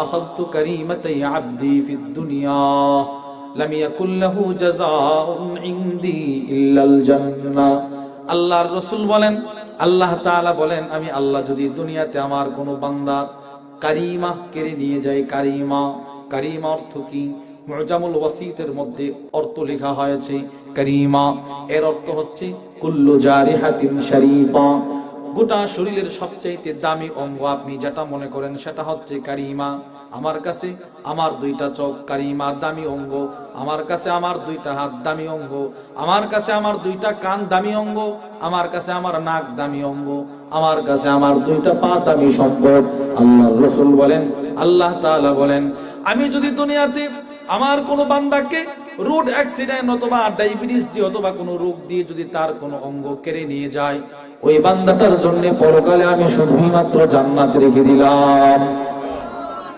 আখাযতু কারীমাতাই আবদি ফিদ দুনিয়া লাম ইয়াকুল লাহু জাযাউন ইনদি ইল্লাল জান্নাহ। আল্লাহর রাসূল বলেন, আল্লাহ তাআলা বলেন, আমি আল্লাহ যদি দুনিয়াতে আমার কোন বান্দা কারিমা কেড়ে নিয়ে যাই, কারিমা, কারিমা অর্থ কি? মুজামুল ওয়াসিতের মধ্যে অর্থ লেখা হয়েছে কারিমা, এর অর্থ হচ্ছে কুল্লু জারিহাতিন শরীফা, গোটা শরীরের সবচেয়ে দামি অঙ্গ আপনি যেটা মনে করেন সেটা হচ্ছে কারিমা। আমার কাছে আমার দুইটা চোখ কারিমা, দামি অঙ্গ। আমার কাছে আমার দুইটা হাত দামি অঙ্গ। আমার কাছে আমার দুইটা কান দামি অঙ্গ। আমার কাছে আমার নাক দামি অঙ্গ। আমার কাছে আমার দুইটা পা দামি সম্পদ। আল্লাহর রাসূল বলেন, আল্লাহ তাআলা বলেন, আমি যদি দুনিয়াতে আমার কোন বান্দাকে রোড অ্যাক্সিডেন্ট অথবা ডায়াবেটিস দিয়ে অথবা কোনো রোগ দিয়ে যদি তার কোনো অঙ্গ কেড়ে নিয়ে যায়, ওই বান্দাটার জন্য পরকালে আমি শুধুই মাত্র জান্নাত রেখে দিলাম।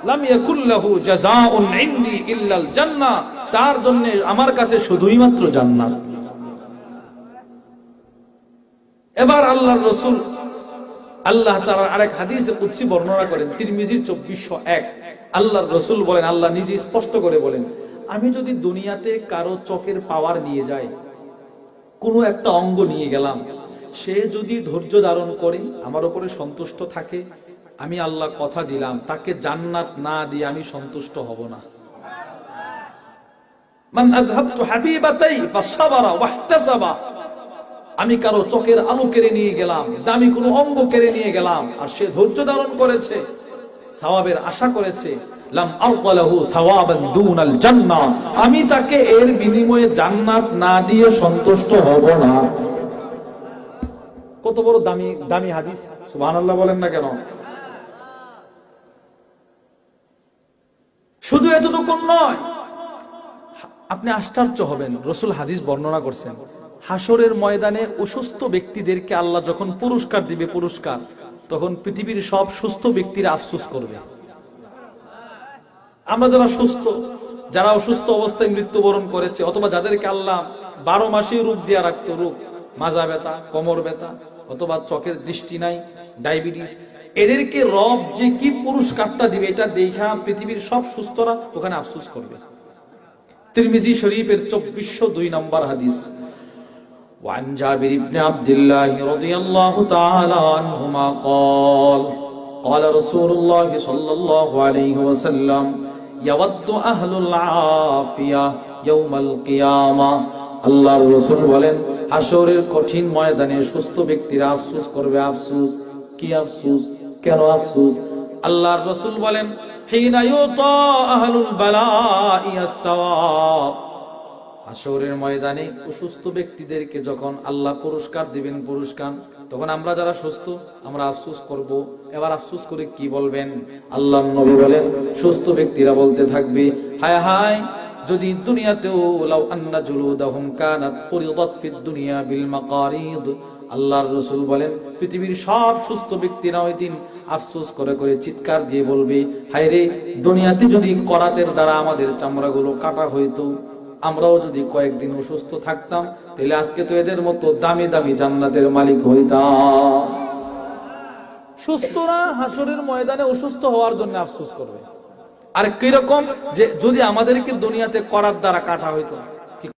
লাম ইয়াকুল লাহু জাযাউন ইনদি ইল্লাল জান্নাহ, তার জন্য আমার কাছে শুধুই মাত্র জান্নাত। এবার আল্লাহর রাসূল আল্লাহ তাআলা আরেক হাদিসে কুদসি বর্ণনা করেন, তিরমিজির 2401। আল্লাহর রাসূল বলেন, আল্লাহ নিজে স্পষ্ট করে বলেন, আমি যদি দুনিয়াতে কারো চোখের পাওয়ার নিয়ে যাই, কোনো একটা অঙ্গ নিয়ে গেলাম, সে যদি ধৈর্য ধারণ করে আমার উপরে সন্তুষ্ট থাকে, আমি আল্লাহ কথা দিলাম তাকে জান্নাত না দিয়ে আমি সন্তুষ্ট হব না। মান আযহাবতু হাবিবাতাই ফাসাবারা ওয়াহতাসাবা, আমি কারো চোখের আলো কেড়ে নিয়ে গেলাম, দামি কোনো অঙ্গ কেড়ে নিয়ে গেলাম, আর সে ধৈর্য ধারণ করেছে, সওয়াবের আশা করেছে, লাম আরদালাহু সাওয়াবান দুনাল জান্নাহ, আমি তাকে এর বিনিময়ে জান্নাত না দিয়ে সন্তুষ্ট হব না। কত বড় দামি দামি হাদিস, সুবহানাল্লাহ বলেন না কেন? শুধু এতটুকু নয়, আপনি আশ্চর্য হবেন, রাসূল হাদিস বর্ণনা করছেন, হাসরের ময়দানে অসুস্থ ব্যক্তিদেরকে আল্লাহ যখন পুরস্কার দিবে, পুরস্কার, তখন পৃথিবীর সব সুস্থ ব্যক্তিরা আফসোস করবে। আমরা যারা সুস্থ, যারা অসুস্থ অবস্থায় মৃত্যুবরণ করেছে, অথবা যাদেরকে আল্লাহ 12 মাসে রোগ দিয়া রাখতো, রোগ, মাজা ব্যথা, কোমর ব্যথা, অথবা চোখের দৃষ্টি নাই, ডায়াবেটিস, এদেরকে রব যে কি পুরস্কারটা দিবে এটা দেখা পৃথিবীর সব সুস্থরা ওখানে আফসোস করবে। তিরমিজি শরীফের 2402 নম্বর হাদিস। وعن جابر بن عبد الله رضي الله تعالى عنهما قال قال رسول الله صلى الله عليه وسلم يود أهل العافية يوم القيامة। আল্লাহর রাসূল বলেন, হাসরের কঠিন ময়দানে সুস্থ ব্যক্তিরা আফসোস করবে। আফসোস, কি আফসোস, কেন আফসোস? আল্লাহর রাসূল বলেন, হিনা ইউতা আহলুল বালা'i আস-সাওয়াব, হাসরের ময়দানে অসুস্থ ব্যক্তিদেরকে যখন আল্লাহ পুরস্কার দিবেন, পুরস্কার, তখন আমরা যারা সুস্থ আমরা আফসোস করব। এবার আফসোস করে কি বলবেন? আল্লাহর নবী বলেন, সুস্থ ব্যক্তিরা বলতে থাকবে, হায় হায়, যদি দুনিয়াতেও লাউ আন্না জুলুদাহুম কানাত কুরিদাত ফিদ দুনিয়া বিল মাকারিদ। আল্লাহর রাসূল বলেন, পৃথিবীর সব সুস্থ ব্যক্তিরা ওই দিন আফসোস করে করে চিৎকার দিয়ে বলবে, হায় রে, দুনিয়াতে যদি করাতের দ্বারা আমাদের চামড়াগুলো কাটা হইতো, আমরাও যদি কয়েকদিন অসুস্থ থাকতাম, তাহলে আজকে তো এদের মতো দামি দামি জান্নাতের মালিক হইতাম। সুস্থরা হাসরের ময়দানে অসুস্থ হওয়ার জন্য আফসোস করবে। আর কিরকম, যে যদি আমাদেরকে দুনিয়াতে করার দ্বারা কাটা হইতো,